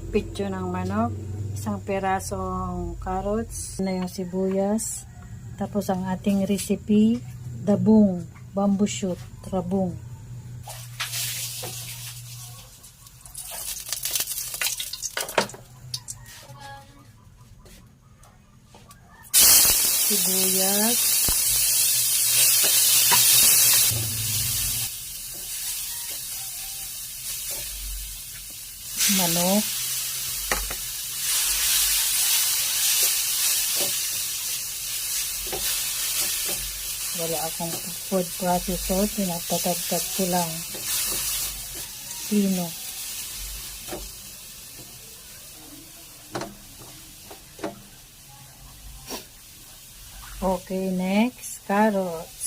Pityo ng manok, isang perasong carrots, na yung sibuyas, tapos ang ating recipe, dabong, bamboo shoot, rabong. Sibuyas, manok, wala akong food processor, pinatatagtag ko lang pino. Okay, next, carrots.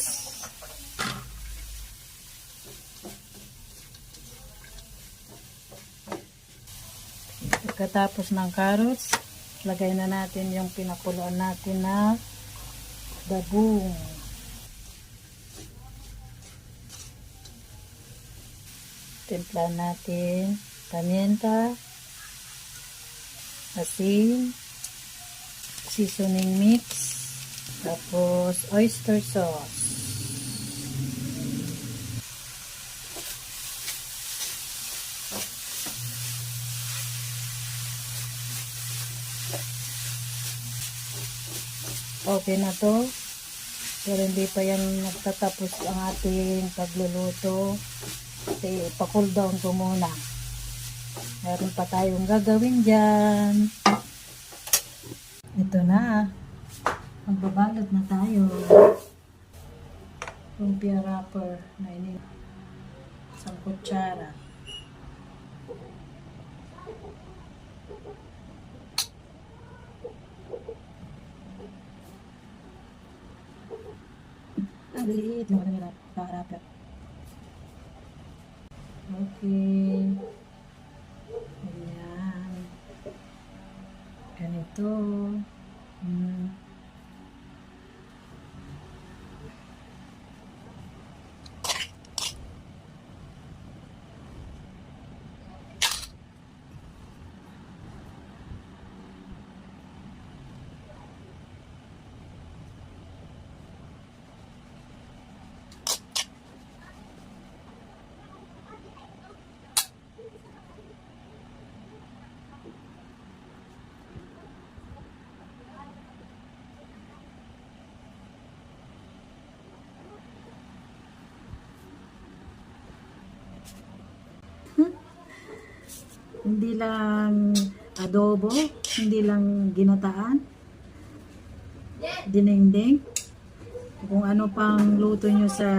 Pagkatapos ng carrots, lagay na natin yung pinakuluan natin na dabong. Timpla natin paminta, asin, seasoning mix, tapos oyster sauce. Okay na to. Pero hindi pa yan nagtatapos ang ating pagluluto. Kasi pa-cool down ko muna. Meron pa tayong gagawin dyan. Ito na. Magbabalot na tayo. Lumpia wrapper na isang kutsara. Ang liit naman nila wrapper. Okay. Ayan. Ganito. Hindi lang adobo, hindi lang ginataan, dinengdeng, kung ano pang luto nyo sa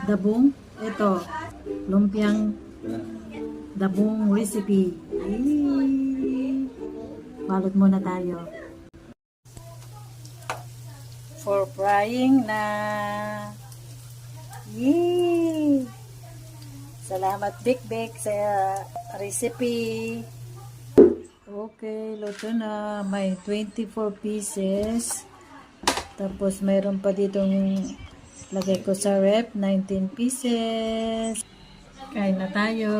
dabong. Ito, lumpiang dabong recipe. Balot muna tayo. For frying na. Yay! Salamat Big Big sa recipe. Okay, luto na. May 24 pieces. Tapos mayroon pa ditong lagay ko sa rep, 19 pieces. Kain na tayo.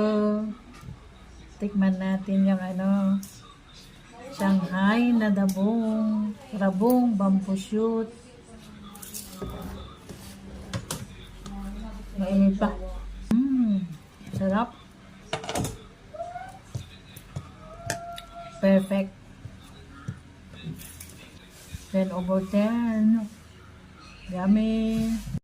Tikman natin yung Shanghai na dabong, rabong, bamboo shoot. Mainit pa. Sarap. Perfect. 10 over 10. Yummy.